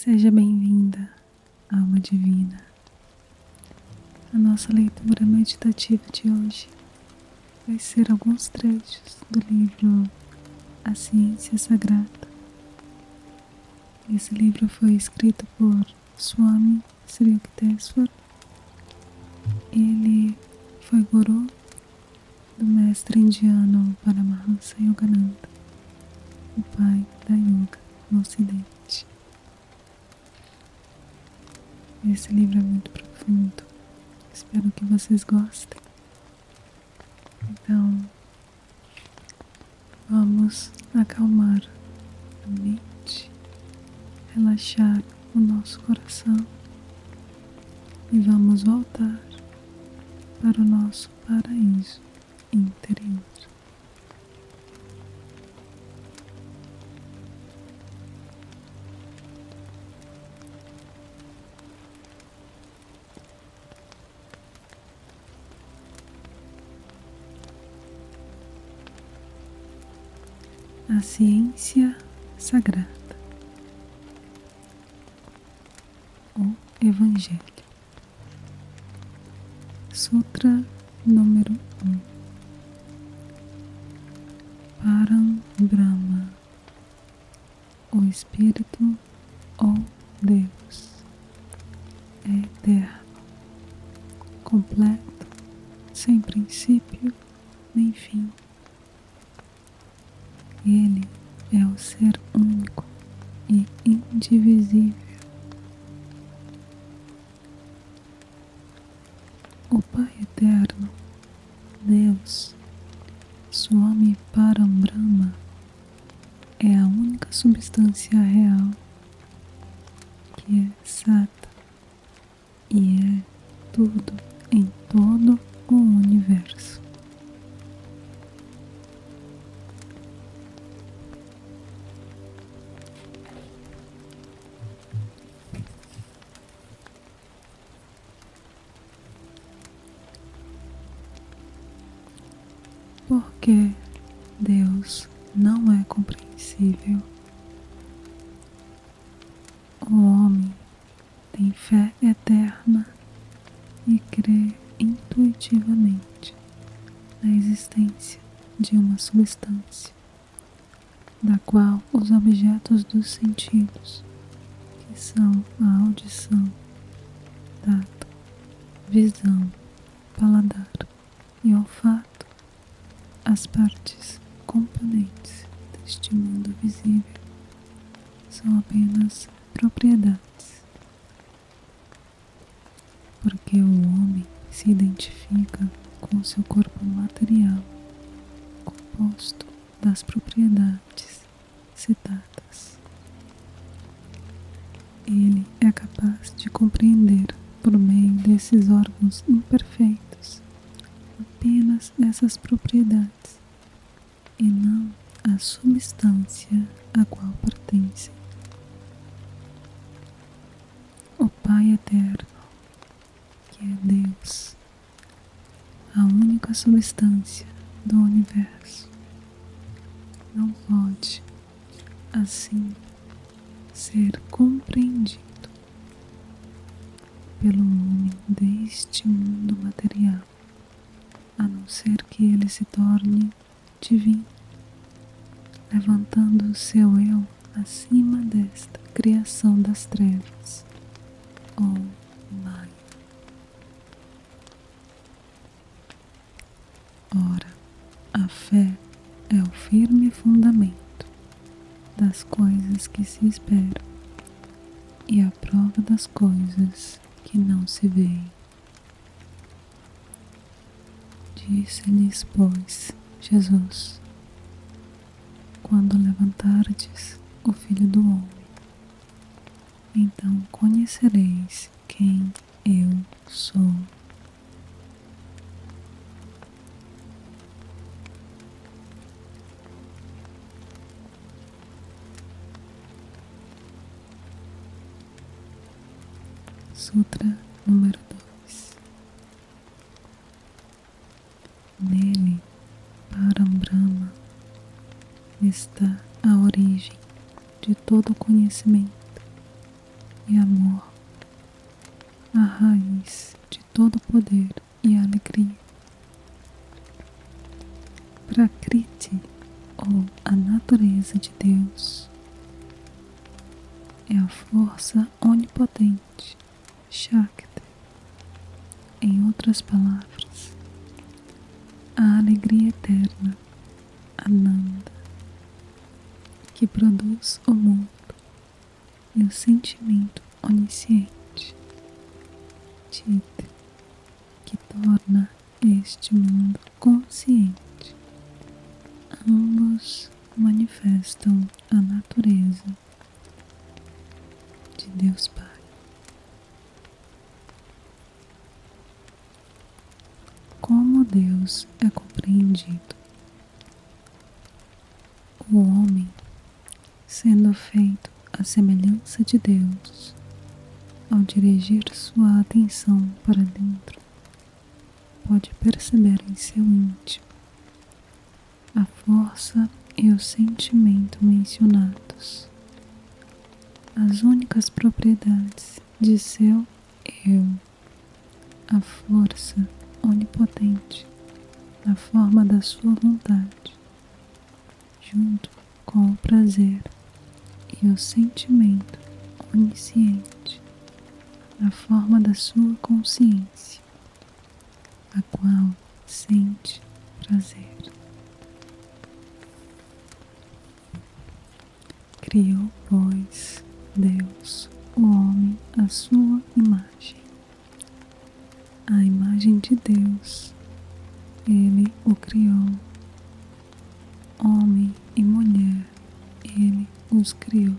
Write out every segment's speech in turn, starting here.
Seja bem-vinda, alma divina. A nossa leitura meditativa de hoje vai ser alguns trechos do livro A Ciência Sagrada. Esse livro foi escrito por Swami Sri Yukteswar. Ele foi guru do mestre indiano Paramahansa Yogananda, o pai da yoga no ocidente. Esse livro é muito profundo, espero que vocês gostem. Então, vamos acalmar a mente, relaxar o nosso coração e vamos voltar para o nosso paraíso interior. A Ciência Sagrada, o Evangelho. Sutra número 1. Param Brahma, o Espírito ou Deus, é eterno, completo, sem princípio nem fim. Ele é o ser único e indivisível. O Pai Eterno, Deus, Swami Parambrahma, é a única substância real que é Sata e é tudo em todo o universo. Porque Deus não é compreensível. O homem tem fé eterna e crê intuitivamente na existência de uma substância, da qual os objetos dos sentidos, que são a audição, tato, visão, paladar e olfato, as partes componentes deste mundo visível, são apenas propriedades. Porque o homem se identifica com seu corpo material, composto das propriedades citadas. Ele é capaz de compreender, por meio desses órgãos imperfeitos, apenas essas propriedades e não a substância a qual pertencem. O Pai Eterno, que é Deus, a única substância do universo, não pode, assim, ser compreendido pelo homem deste mundo material, a não ser que ele se torne divino, levantando o seu eu acima desta criação das trevas, ou Maya. Ora, a fé é o firme fundamento das coisas que se esperam e a prova das coisas que não se veem. Disse-lhes, pois, Jesus: quando levantardes o Filho do Homem, então conhecereis quem eu sou. Sutra número 2. Nele, Parambrahma, está a origem de todo conhecimento e amor, a raiz de todo poder e alegria. Prakriti, ou a natureza de Deus, é a força onipotente, Shakti. Em outras palavras, a alegria eterna, Ananda, que produz o mundo, e o sentimento onisciente, Chit, que torna este mundo consciente. Ambos manifestam a natureza de Deus Pai. Como Deus é compreendido? O homem, sendo feito à semelhança de Deus, ao dirigir sua atenção para dentro, pode perceber em seu íntimo a força e o sentimento mencionados, as únicas propriedades de seu eu, a força onipotente na forma da sua vontade, junto com o prazer e o sentimento onisciente na forma da sua consciência, a qual sente prazer. Criou, pois, Deus, o homem, à sua imagem. A imagem de Deus, Ele o criou. Homem e mulher, Ele os criou.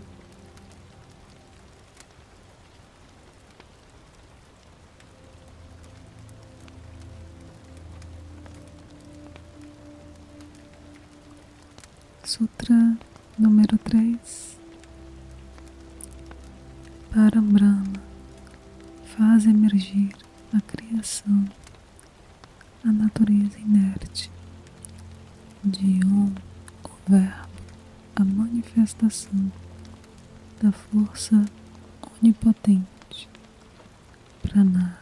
Sutra número 3. Para Brahma, faz emergir a criação, a natureza inerte. De Om, o Verbo, a manifestação da força onipotente. Pranava.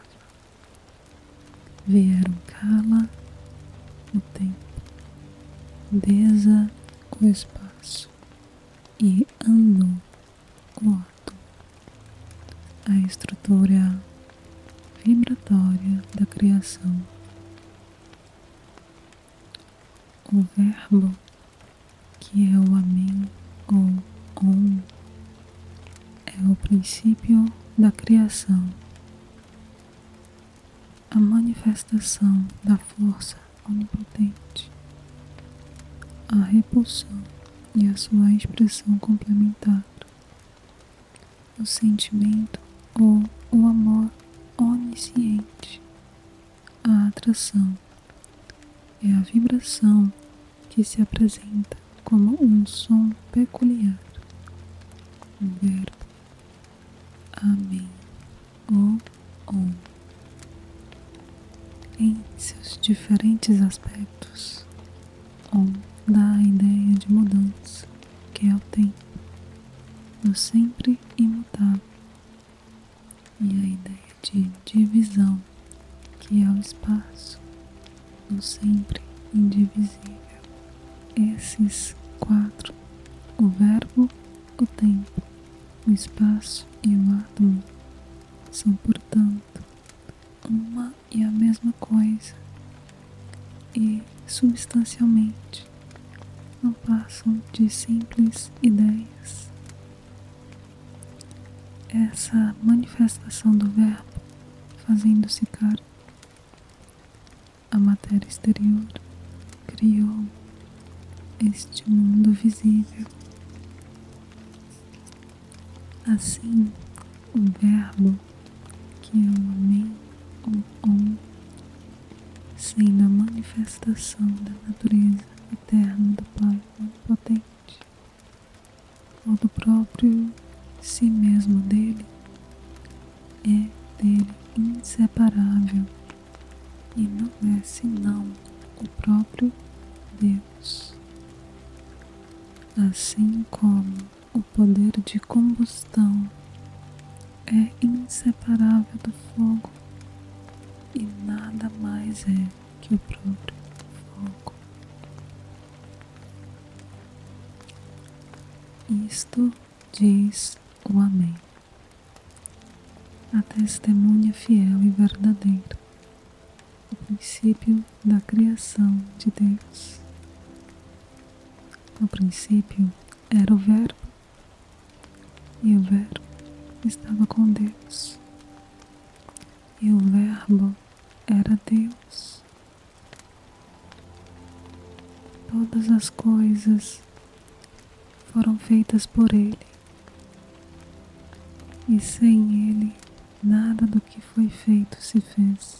Vieram Kala, o tempo, Desa, o espaço, e Anu, o átomo, a estrutura vibratória da criação. O Verbo, que é o Amém ou Om, é o princípio da criação, a manifestação da força onipotente, a repulsão e a sua expressão complementar, o sentimento ou o amor onisciente, a atração é a vibração que se apresenta como um som peculiar. O verbo Amém ou Om. Em seus diferentes aspectos, Om dá a ideia de mudança, que é o tempo, do sempre imutável, e a ideia de divisão, que é o espaço, do sempre indivisível. Esses 4, o verbo, o tempo, o espaço e o átomo, são, portanto, uma e a mesma coisa, e, substancialmente, não passam de simples ideias. Essa manifestação do verbo, fazendo-se carne, a matéria exterior, criou este mundo visível. Assim, o verbo, que é o Amém ou Om, sendo a manifestação da natureza eterna do Pai onipotente, ou do próprio si mesmo dele, é dele inseparável e não é senão o próprio Deus. Assim como o poder de combustão é inseparável do fogo e nada mais é que o próprio fogo. Isto diz o Amém, a testemunha fiel e verdadeira, o princípio da criação de Deus. No princípio era o Verbo, e o Verbo estava com Deus, e o Verbo era Deus. Todas as coisas foram feitas por Ele, e sem Ele nada do que foi feito se fez.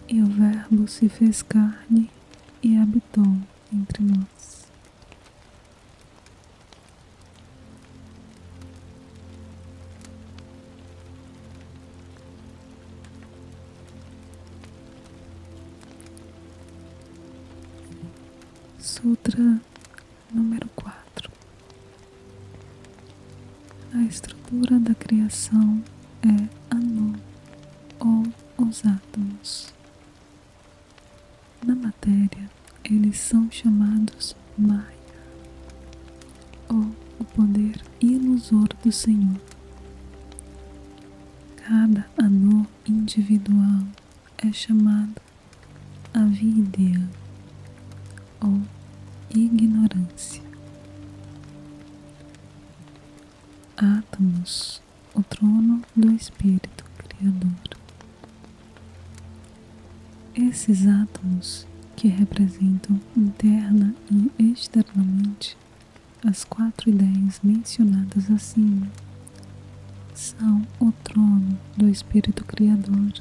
E o Verbo se fez carne e habitou entre nós. Sutra número 4. A estrutura da criação é Anu, ou os átomos. Na matéria, eles são chamados Maya, ou o poder ilusor do Senhor. Cada Anu individual é chamado Avidya, ou ignorância. Átomos, o trono do Espírito Criador. Esses átomos, que representam interna e externamente as 4 ideias mencionadas acima, são o trono do Espírito Criador,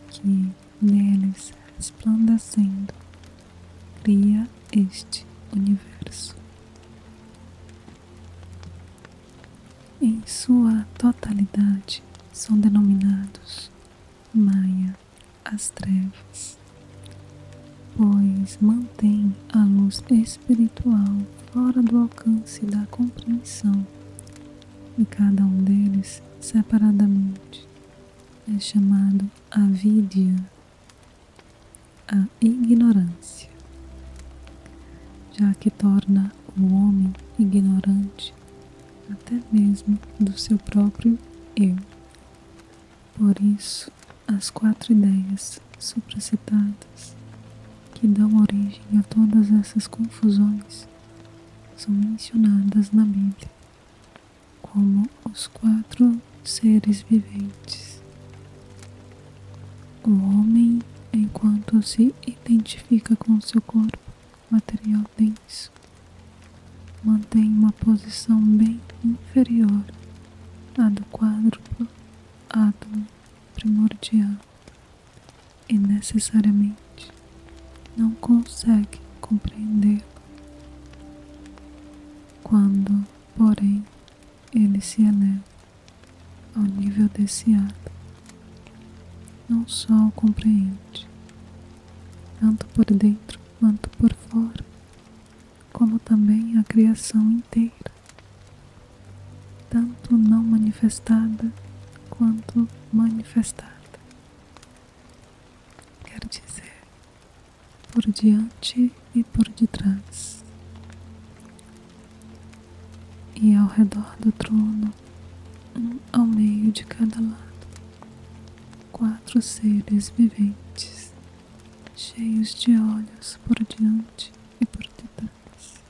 que neles resplandecendo cria este universo. Em sua totalidade são denominados Maya, as trevas, pois mantém a luz espiritual fora do alcance da compreensão, e cada um deles separadamente é chamado Avidya, a ignorância, já que torna o homem ignorante até mesmo do seu próprio eu. Por isso, as 4 ideias supracitadas, que dão origem a todas essas confusões, são mencionadas na Bíblia como os 4 seres viventes. O homem, enquanto se identifica com seu corpo material denso, mantém uma posição bem inferior à do quádruplo átomo primordial e necessariamente não consegue compreendê-lo. Quando, porém, ele se eleva ao nível desse átomo, não só o compreende, tanto por dentro quanto por fora, como também a criação inteira, tanto não manifestada quanto manifestada. Quer dizer, por diante e por detrás. E ao redor do trono, um ao meio de cada lado, 4 seres viventes, cheios de olhos por diante e por detrás.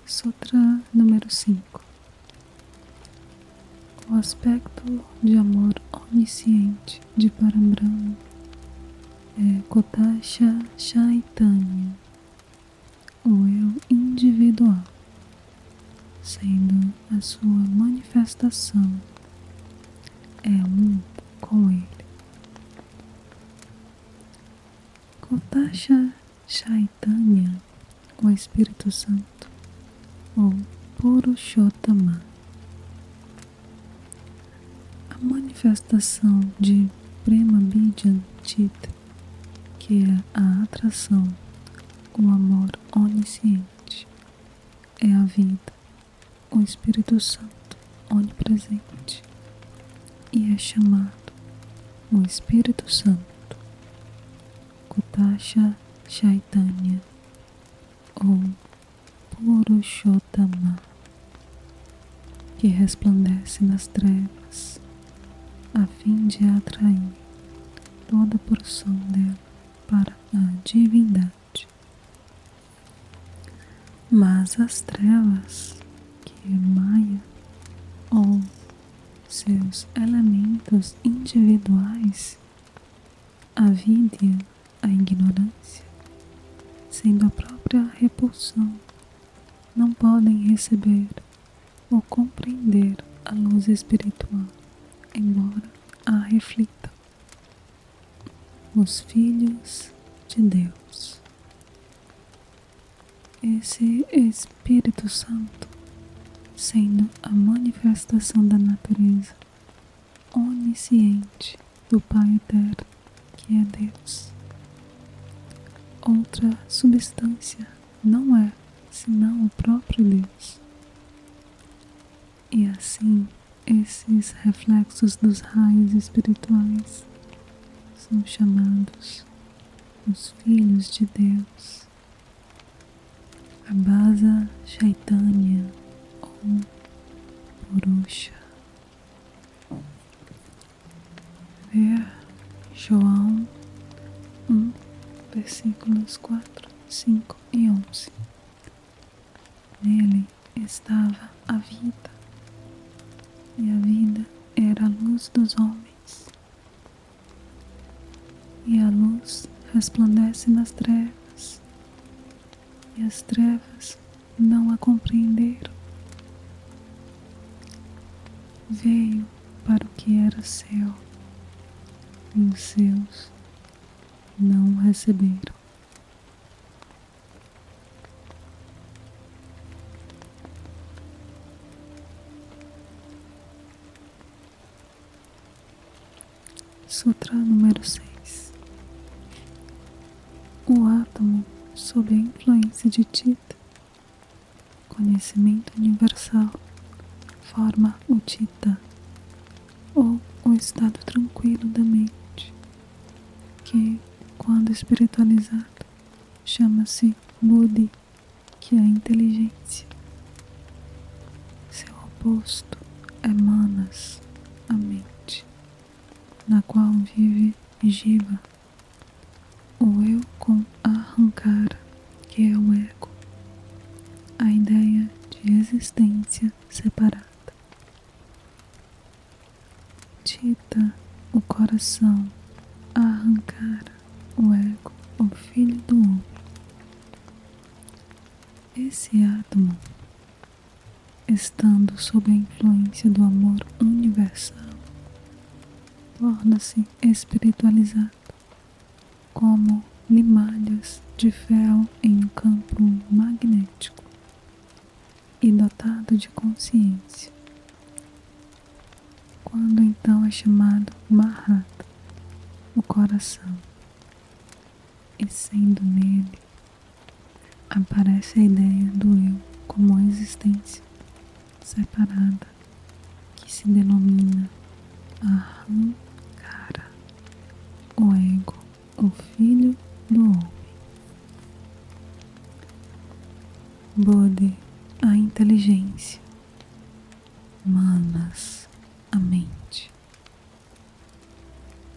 Sutra número 5. O aspecto de amor onisciente de Parabrahma é Kotasha Chaitanya, o eu individual, sendo a sua manifestação é um com ele. Kotasha Chaitanya, o Espírito Santo, ou Purushottama. A manifestação de Suprema Bidyan Chitta, que é a atração, o amor onisciente, é a vida, o Espírito Santo onipresente, e é chamado o Espírito Santo, Kutasha Chaitanya, ou Purushottama, que resplandece nas trevas, a fim de atrair toda a porção dela para a divindade. Mas as trevas, que é Maya, ou seus elementos individuais, a vidya, a ignorância, sendo a própria repulsão, não podem receber ou compreender a luz espiritual, embora a reflitam. Os filhos de Deus. Esse Espírito Santo, sendo a manifestação da natureza onisciente do Pai Eterno, que é Deus. Outra substância não é senão o próprio Deus. E assim, esses reflexos dos raios espirituais são chamados os filhos de Deus. Abhasa Chaitanya, ou Purusha. Ver João 1, versículos 4, 5 e 11. Nele estava a vida, e a vida era a luz dos homens. E a luz resplandece nas trevas, e as trevas não a compreenderam. Veio para o que era seu, e os seus não o receberam. Sutra número 6. O átomo, sob a influência de Chitta, conhecimento universal, forma o Chitta, ou o estado tranquilo da mente, que, quando espiritualizado, chama-se Buddhi, que é a inteligência. Seu oposto é Manas, a mente, na qual vive Jiva, o eu com Ahankara, que é o ego, a ideia de existência separada. Chitta, o coração, Ahankara, o ego, o filho do homem. Esse átomo, estando sob a influência do amor universal, torna-se espiritualizado, como limalhas de ferro em um campo magnético, e dotado de consciência. Quando então é chamado Mahata, o coração, e sendo nele, aparece a ideia do eu como existência separada, que se denomina Ahankara, o ego, o filho do homem. Bodhi, a inteligência. Manas, a mente.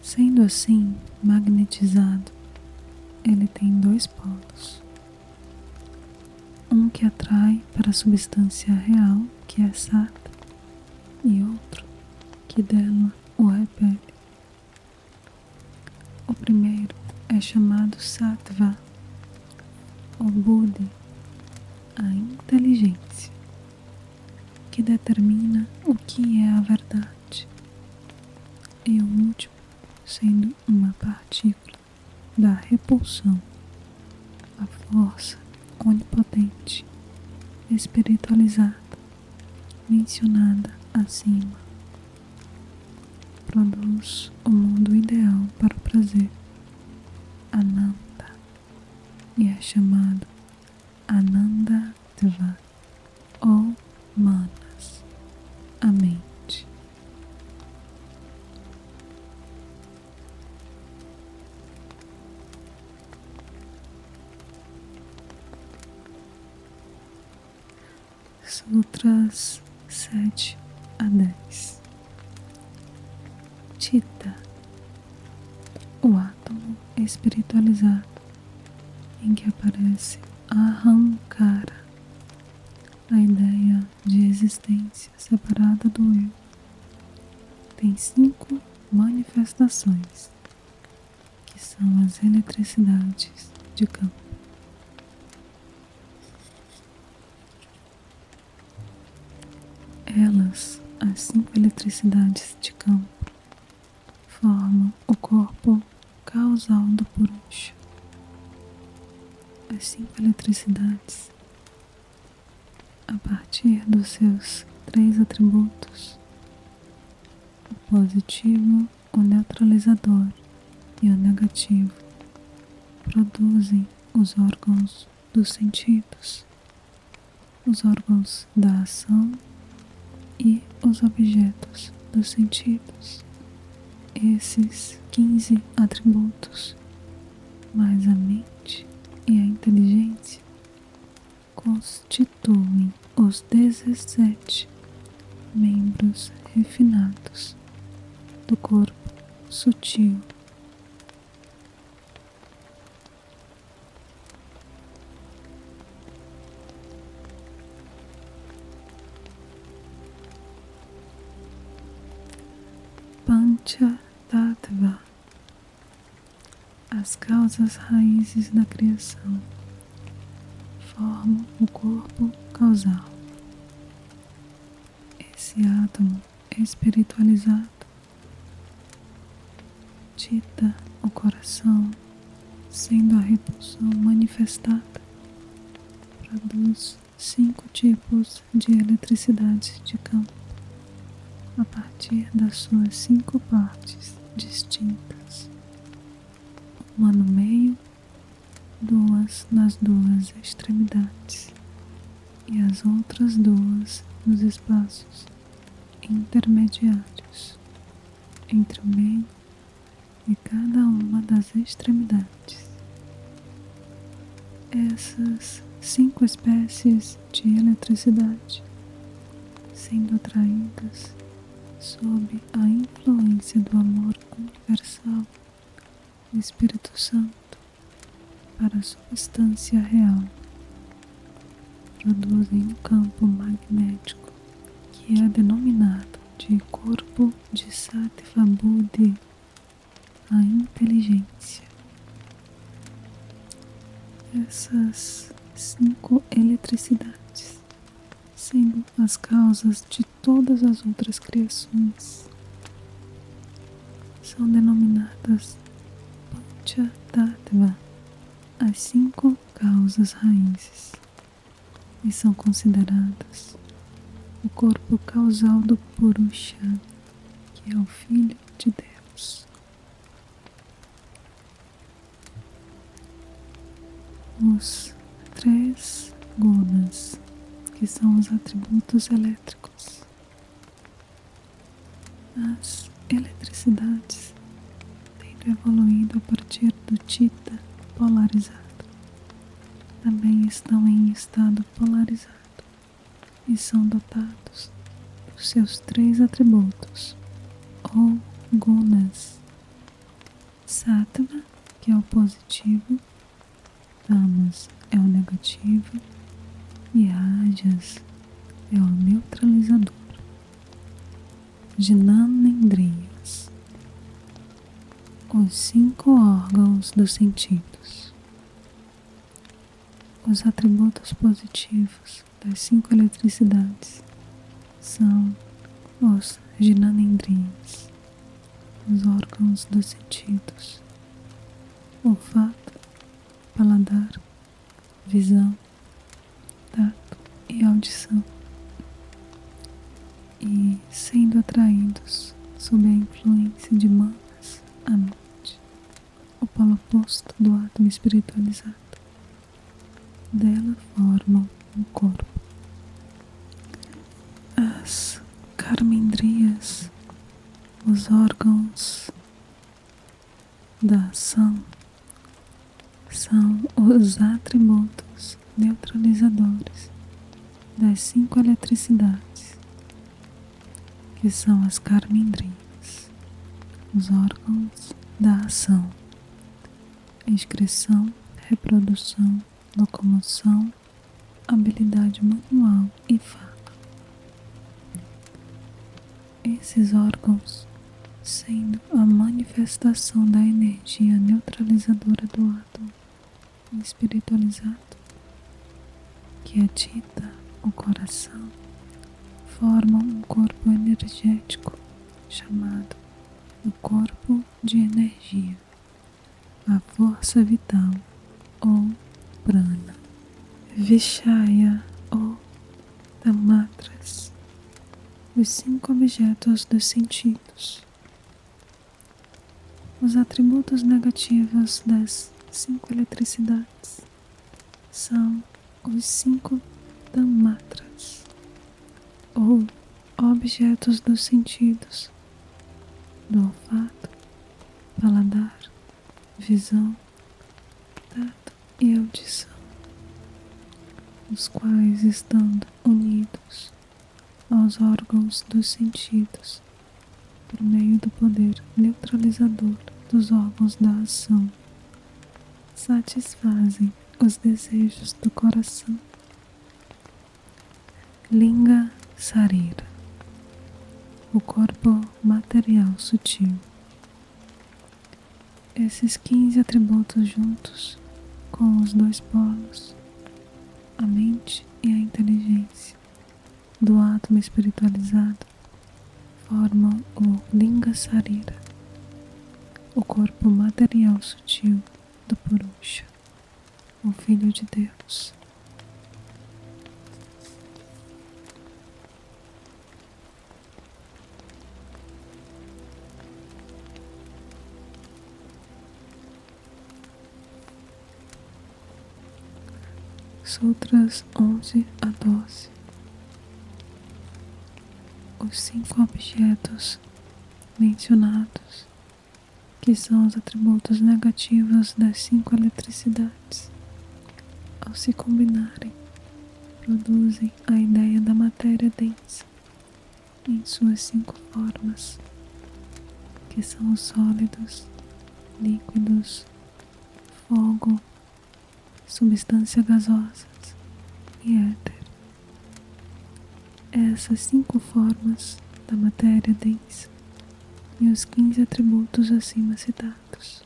Sendo assim magnetizado, ele tem dois polos. Um que atrai para a substância real, que é Sata, e outro que dela o repele. O primeiro é chamado Sattva, o Buddhi, a inteligência, que determina o que é a verdade, e o último sendo uma partícula da repulsão, a força onipotente, espiritualizada, mencionada acima. produz o mundo ideal para o prazer, Ananda, e é chamado Anandatva, ou Manas, a mente. Sutras 7 a 10. Chitta, o átomo espiritualizado em que aparece Ahankara, a ideia de existência separada do eu, tem 5 manifestações, que são as eletricidades de campo. Elas, as 5 eletricidades de campo, formam o corpo causal do Purusha. As 5 eletricidades, a partir dos seus 3 atributos, o positivo, o neutralizador e o negativo, produzem os órgãos dos sentidos, os órgãos da ação e os objetos dos sentidos. Esses 15 atributos, mais a mente e a inteligência, constituem os 17 membros refinados do corpo sutil. Panchatattva, as causas raízes da criação, formam o corpo causal. Esse átomo espiritualizado, Chitta, o coração, sendo a repulsão manifestada, produz 5 tipos de eletricidade de campo, a partir das suas 5 partes distintas, uma no meio, 2 nas 2 extremidades e as outras 2 nos espaços intermediários entre o meio e cada uma das extremidades. Essas 5 espécies de eletricidade, sendo atraídas sob a influência do amor universal do Espírito Santo para a substância real, produzem um campo magnético que é denominado de corpo de Sattva Buddhi, a inteligência. Essas 5 eletricidades, sendo as causas de todas as outras criações, são denominadas Panchatattva, as 5 causas raízes, e são consideradas o corpo causal do Purusha, que é o Filho de Deus. Os 3 gunas, que são os atributos elétricos. As eletricidades, tendo evoluído a partir do Chitta polarizado, também estão em estado polarizado e são dotados dos seus 3 atributos, ou gunas. Sattva, que é o positivo, Tamas é o negativo e Rajas é o neutralizador. Jnanendriyas, os 5 órgãos dos sentidos. Os atributos positivos das 5 eletricidades são os Jnanendriyas, os órgãos dos sentidos: olfato, paladar, visão, tato e audição, e sendo atraídos sob a influência de manas, a mente, o polo oposto do átomo espiritualizado. Dela formam um corpo. As karmendriyas, os órgãos da ação, são os atributos neutralizadores das 5 eletricidades, que são as karmendriyas, os órgãos da ação, excreção, reprodução, locomoção, habilidade manual e fala. Esses órgãos, sendo a manifestação da energia neutralizadora do átomo espiritualizado, que é dita o coração, formam um corpo energético chamado o corpo de energia, a força vital ou prana. Vishaya ou Tamatras, os 5 objetos dos sentidos. Os atributos negativos das 5 eletricidades são os 5 Tamatras, ou objetos dos sentidos, do olfato, paladar, visão, tato e audição, os quais, estando unidos aos órgãos dos sentidos por meio do poder neutralizador dos órgãos da ação, satisfazem os desejos do coração. Linga Sarira, o corpo material sutil. Esses 15 atributos juntos com os 2 polos, a mente e a inteligência, do átomo espiritualizado, formam o Linga Sarira, o corpo material sutil do Purusha, o Filho de Deus. Sutras 11 a 12. Os 5 objetos mencionados, que são os atributos negativos das 5 eletricidades, ao se combinarem, produzem a ideia da matéria densa em suas 5 formas, que são os sólidos, líquidos, fogo, substâncias gasosas e éter. Essas 5 formas da matéria densa e os 15 atributos acima citados,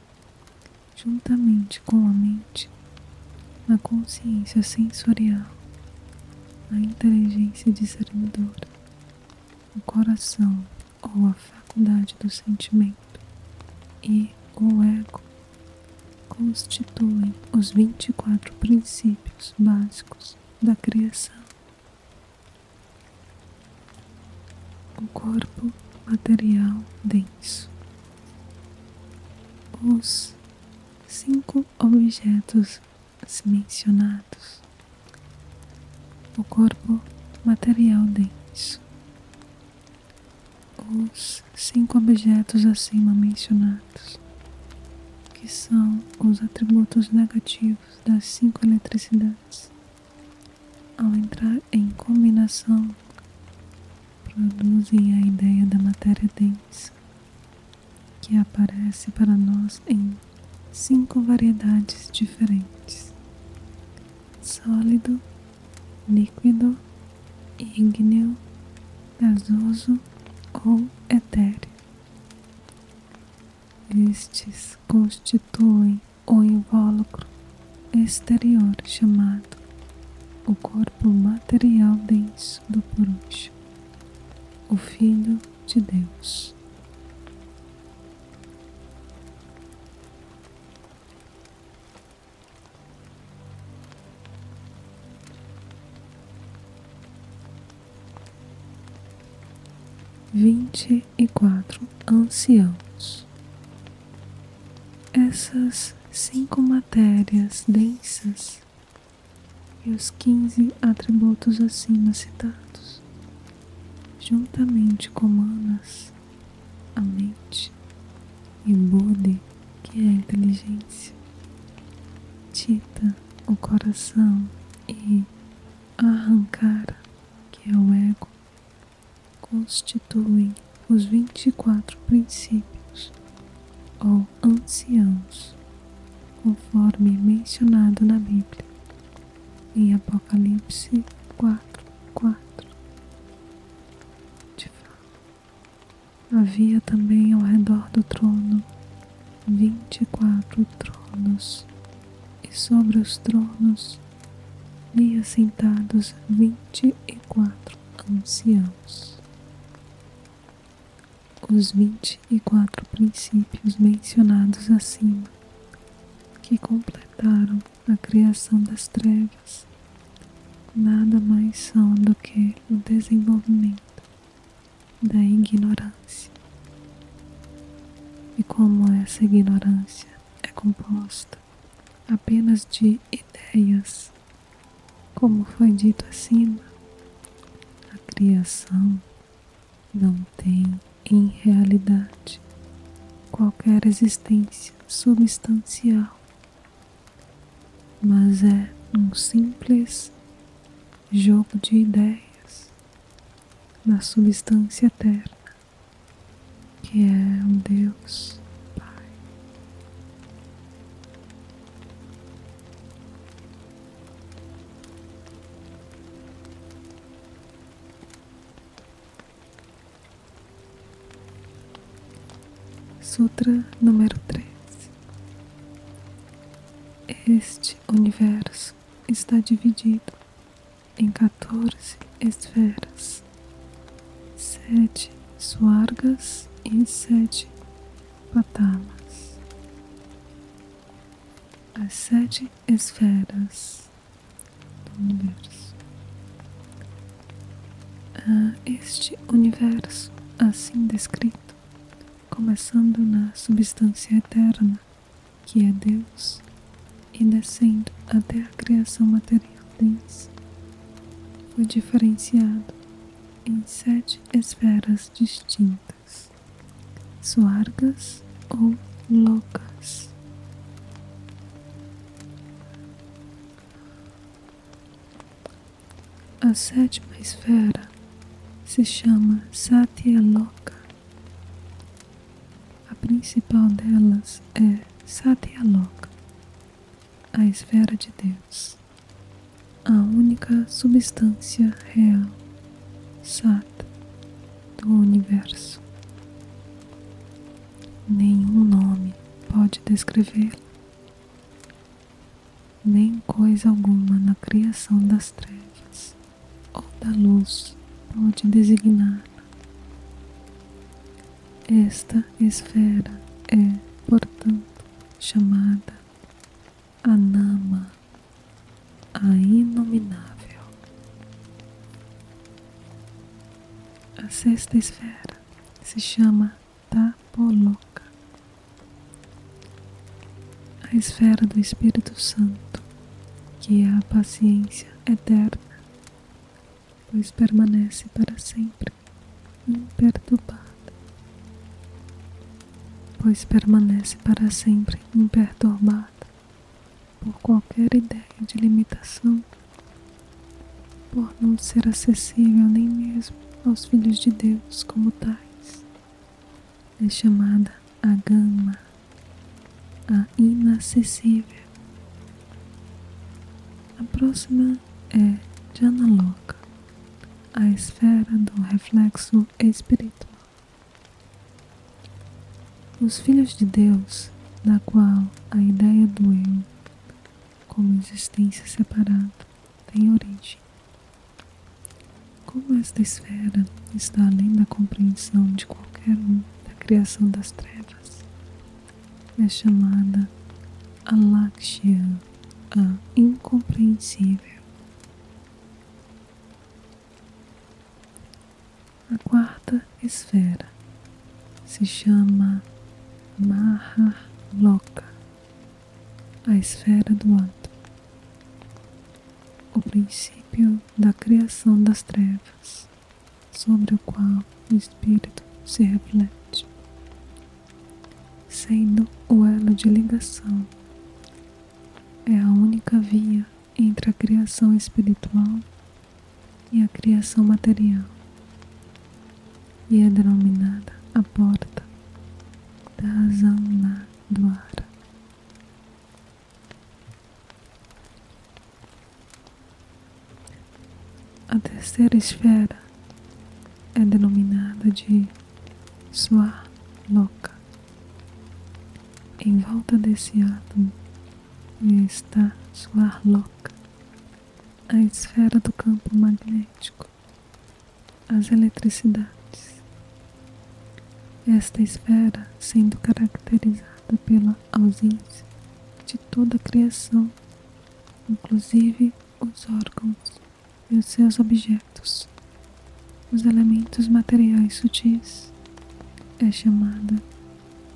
juntamente com a mente, a consciência sensorial, a inteligência discernidora, o coração ou a faculdade do sentimento e o ego, constituem os 24 princípios básicos da criação. O corpo material denso. Os 5 objetos mencionados. O corpo material denso. Os 5 objetos acima mencionados, que são os atributos negativos das 5 eletricidades, ao entrar em combinação, produzem a ideia da matéria densa, que aparece para nós em 5 variedades diferentes: sólido, líquido, ígneo, gasoso ou etéreo. Estes constituem o invólucro exterior chamado o corpo material denso do Purusha, o Filho de Deus. 24 anciãos. Essas 5 matérias densas e os 15 atributos acima citados, juntamente com Manas, a mente, e Buddhi, que é a inteligência, Chitta, o coração, e Ahankara, que é o ego, constituem os 24 princípios ou anciãos, conforme mencionado na Bíblia, em Apocalipse 4:4. De fato, havia também ao redor do trono 24 tronos, e sobre os tronos vi assentados 24 anciãos. Os 24 princípios mencionados acima, que completaram a criação das trevas, nada mais são do que o desenvolvimento da ignorância. E como essa ignorância é composta apenas de ideias, como foi dito acima, a criação não tem em realidade qualquer existência substancial, mas é um simples jogo de ideias na substância eterna, que é um Deus Pai. Sutra número 13. Este universo está dividido em 14 esferas, 7 swargas e 7 patamas. As 7 esferas do universo. Este universo, assim descrito, começando na substância eterna, que é Deus, e descendo até a criação material densa, foi diferenciado em 7 esferas distintas, swargas ou lokas. A 7ª esfera se chama Satyaloka. A principal delas é Satyaloka, a esfera de Deus, a única substância real, Sat, do universo. Nenhum nome pode descrevê-la, nem coisa alguma na criação das trevas ou da luz pode designá-la. Esta esfera é, portanto, chamada Anama, a inominável. A 6ª esfera se chama Tapoloka, a esfera do Espírito Santo, que é a paciência eterna, pois permanece para sempre imperturbada. Por qualquer ideia de limitação, por não ser acessível nem mesmo aos filhos de Deus como tais. É chamada Agama, a inacessível. A próxima é Janaloka, a esfera do reflexo espiritual. Os filhos de Deus, da qual a ideia do eu, como existência separada, tem origem. Como esta esfera está além da compreensão de qualquer um da criação das trevas, é chamada Alakshya, a incompreensível. A 4ª esfera se chama Mahaloka, a esfera do átomo, o princípio da criação das trevas, sobre o qual o espírito se reflete, sendo o elo de ligação. É a única via entre a criação espiritual e a criação material, e é denominada a porta da razão do ar. A terceira esfera é denominada de Swarloka. Em volta desse átomo está Swarloka, a esfera do campo magnético, as eletricidades. Esta esfera sendo caracterizada pela ausência de toda a criação, inclusive os órgãos e os seus objetos, os elementos materiais sutis, é chamada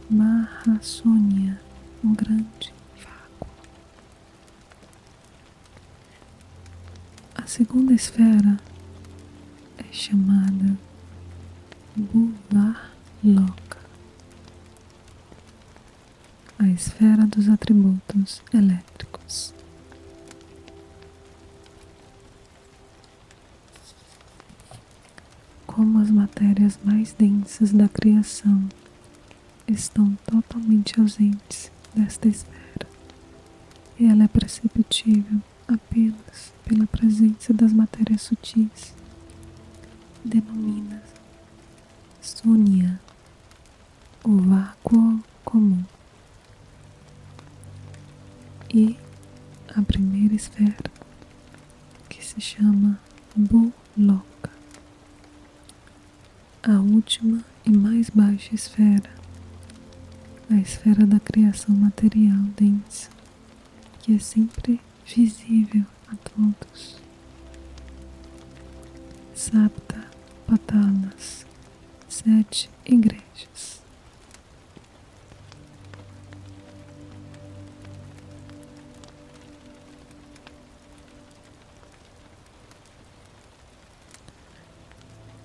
Mahashonya, um grande vácuo. A segunda esfera é chamada Bhuvarloka, a esfera dos atributos elétricos. Como as matérias mais densas da criação estão totalmente ausentes desta esfera, e ela é perceptível apenas pela presença das matérias sutis, denomina Shunya, o vácuo comum. E a primeira esfera, que se chama Bhuloka, a última e mais baixa esfera, a esfera da criação material densa, que é sempre visível a todos. Sapta Patalas, 7 igrejas.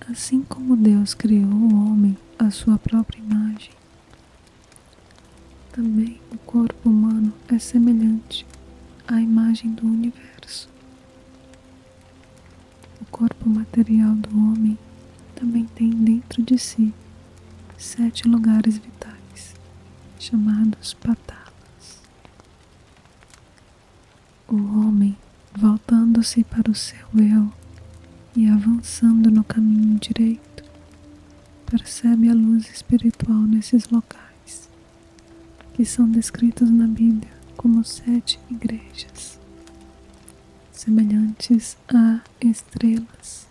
Assim como Deus criou o homem à sua própria imagem, também o corpo humano é semelhante à imagem do universo. O corpo material do homem também tem dentro de si 7 lugares vitais, chamados patalas. O homem, voltando-se para o seu eu e avançando no caminho direito, percebe a luz espiritual nesses locais, que são descritos na Bíblia como 7 igrejas, semelhantes a estrelas.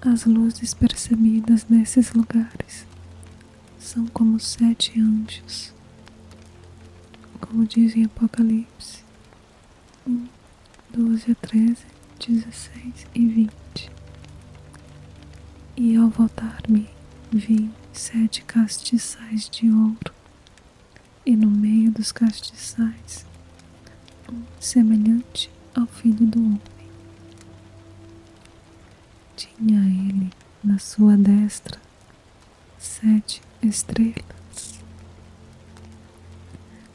As luzes percebidas nesses lugares são como 7 anjos, como diz em Apocalipse 1, 12 a 13, 16 e 20. E ao voltar-me, vi 7 castiçais de ouro, e no meio dos castiçais, um semelhante ao Filho do Homem. Tinha ele na sua destra 7 estrelas.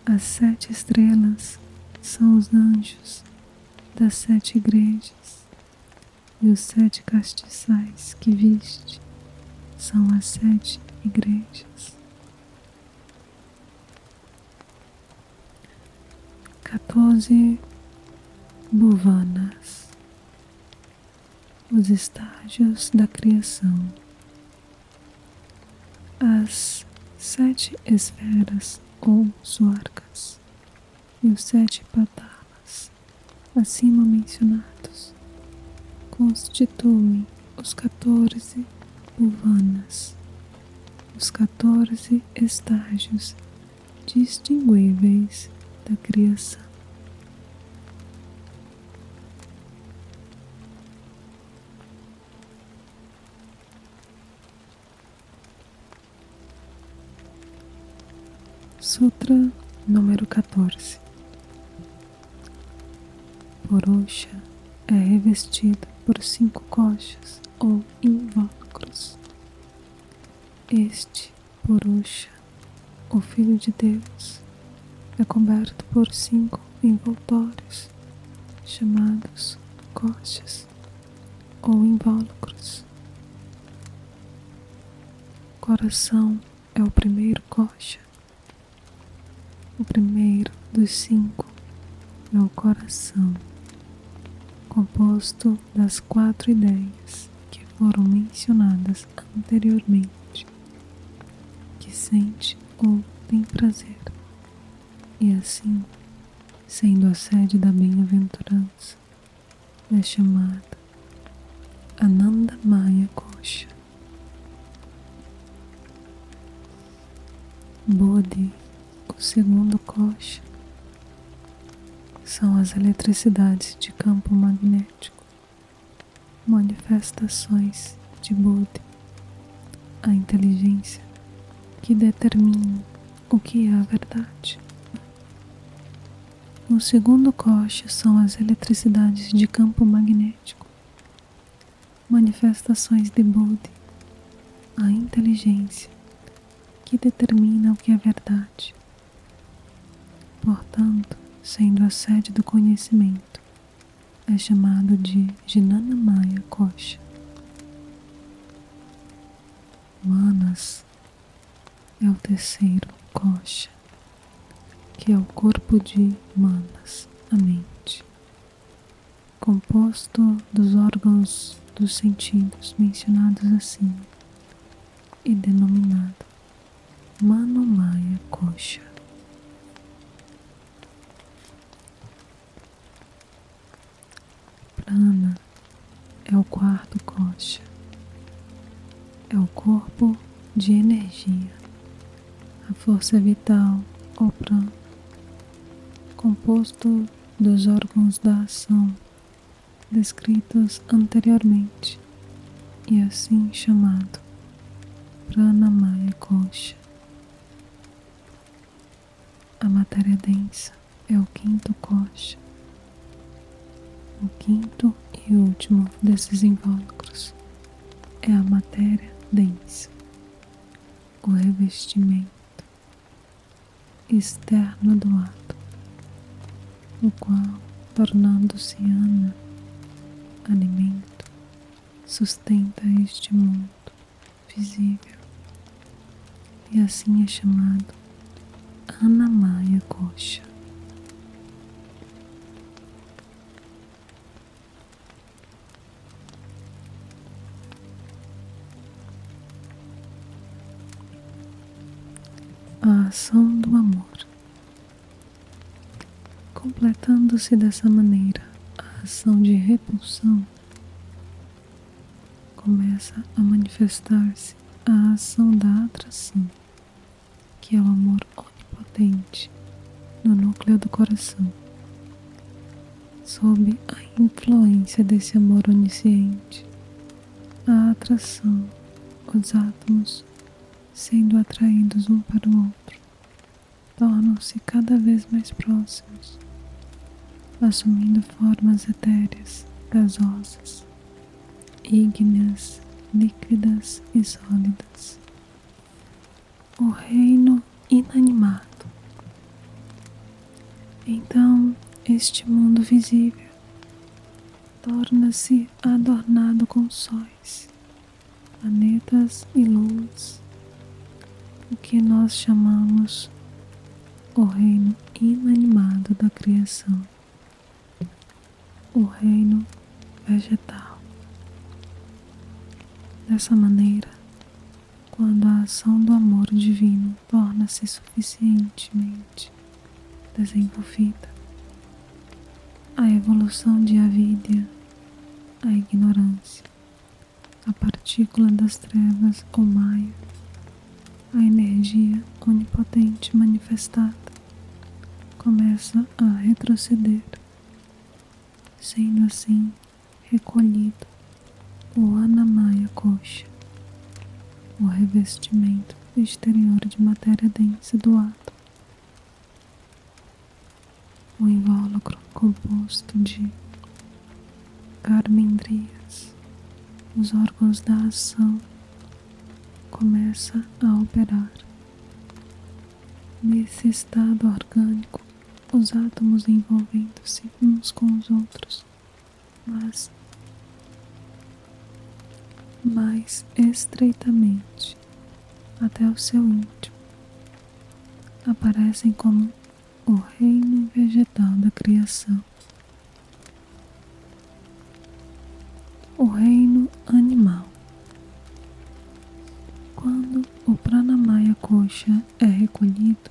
As 7 estrelas são os anjos das 7 igrejas, e os 7 castiçais que viste são as 7 igrejas. 14 bhuvanas, os estágios da criação. As 7 esferas ou swargas e os 7 patalas acima mencionados constituem os 14 bhuvanas, os 14 estágios distinguíveis da criação. Sutra número 14. Purusha é revestido por 5 koshas ou invólucros. Este Purusha, o Filho de Deus, é coberto por 5 envoltórios, chamados koshas ou invólucros. Coração é o primeiro kosha. O primeiro dos 5 é o coração, composto das 4 ideias que foram mencionadas anteriormente, que sente ou tem prazer, e assim, sendo a sede da bem-aventurança, é chamada Anandamaya Kosha. Bodhi, o segundo kosha, são as eletricidades de campo magnético, manifestações de Bodhi, a inteligência que determina o que é a verdade. O segundo kosha são as eletricidades de campo magnético, manifestações de Bodhi, a inteligência que determina o que é verdade. Portanto, sendo a sede do conhecimento, é chamado de Jnanamaya Kosha. Manas é o terceiro kosha, que é o corpo de Manas, a mente, composto dos órgãos dos sentidos mencionados acima e denominado Manomaya Kosha. Prana é o quarto kosha, é o corpo de energia, a força vital ou prana, composto dos órgãos da ação descritos anteriormente e assim chamado Pranamaya Kosha. A matéria densa é o quinto kosha, o quinto e último desses invólucros é a matéria densa, o revestimento externo do átomo, o qual, tornando-se ana, alimento, sustenta este mundo visível e assim é chamado Anamaya Kosha. A ação do amor. Completando-se dessa maneira a ação de repulsão, começa a manifestar-se a ação da atração, que é o amor onipotente no núcleo do coração. Sob a influência desse amor onisciente, a atração, os átomos, sendo atraídos um para o outro, tornam-se cada vez mais próximos, assumindo formas etéreas, gasosas, ígneas, líquidas e sólidas. O reino inanimado. Então, este mundo visível torna-se adornado com sóis, planetas e luas, o que nós chamamos o reino inanimado da criação, o reino vegetal. Dessa maneira, quando a ação do amor divino torna-se suficientemente desenvolvida, a evolução de avidya, a ignorância, a partícula das trevas ou Maya, a energia onipotente manifestada, começa a retroceder, sendo assim recolhido o Anamaya Kosha, o revestimento exterior de matéria densa do átomo, O invólucro composto de garmendrias, os órgãos da ação, começa a operar. Nesse estado orgânico, os átomos envolvendo-se uns com os outros, mas mais estreitamente até o seu íntimo, aparecem como o reino vegetal da criação, o reino animal. Quando o Pranamaya Kosha é recolhido,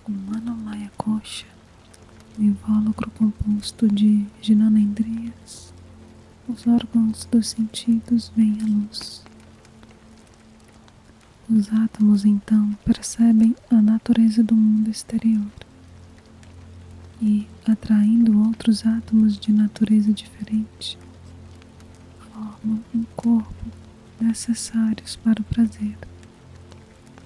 o Manomaya Kosha, o invólucro composto de Jnanendriyas, os órgãos dos sentidos, vêm à luz. Os átomos então percebem a natureza do mundo exterior e, atraindo outros átomos de natureza diferente, formam um corpo necessários para o prazer.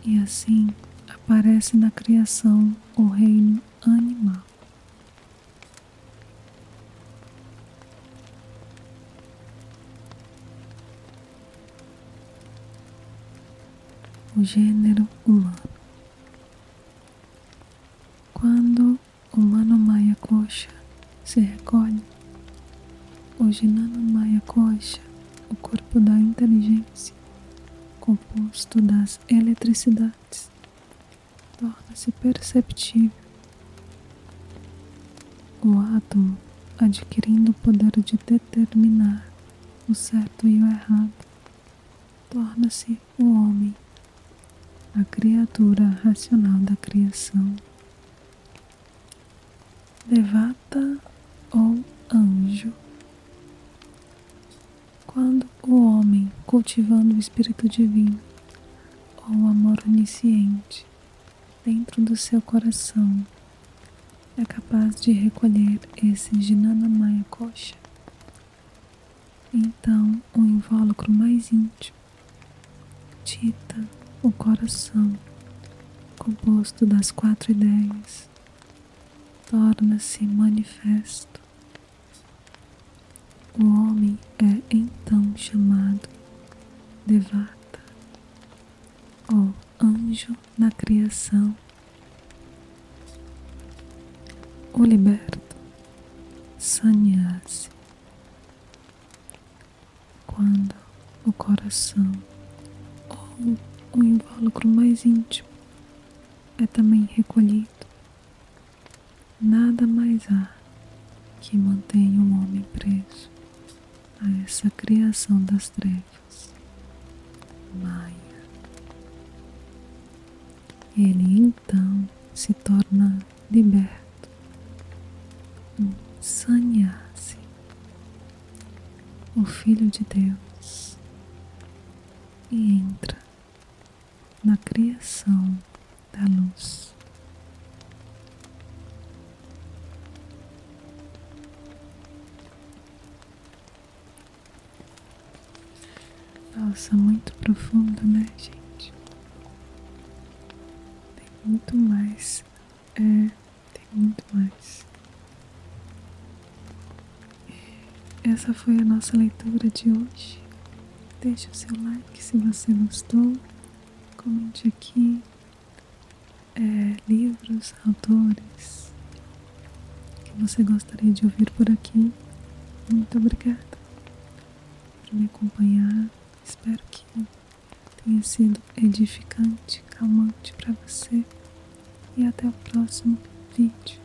E assim aparece na criação o reino animal. O gênero humano. Quando o Manomaya Kosha se recolhe, o Jnanamaya Kosha, o corpo da inteligência, composto das eletricidades, torna-se perceptível. O átomo, adquirindo o poder de determinar o certo e o errado, torna-se o homem, a criatura racional da criação. Devata ou anjo. Quando o homem, cultivando o espírito divino ou o amor onisciente dentro do seu coração, é capaz de recolher esse Jnanamaya Kosha, então o invólucro mais íntimo, Chitta, o coração, composto das 4 ideias, torna-se manifesto. O homem é então chamado Devata, ou anjo na criação. O liberto, Sannyasi. Quando o coração ou o invólucro mais íntimo é também recolhido, nada mais há que mantenha o homem preso a essa criação das trevas, Maya. Ele então se torna liberto, um sannyasi, o Filho de Deus, e entra na criação da luz. Nossa, muito profundo, né, gente? Tem muito mais. Tem muito mais. Essa foi a nossa leitura de hoje. Deixe o seu like se você gostou. Comente aqui livros, autores que você gostaria de ouvir por aqui. Muito obrigada por me acompanhar. Espero que tenha sido edificante, calmante para você. E até o próximo vídeo.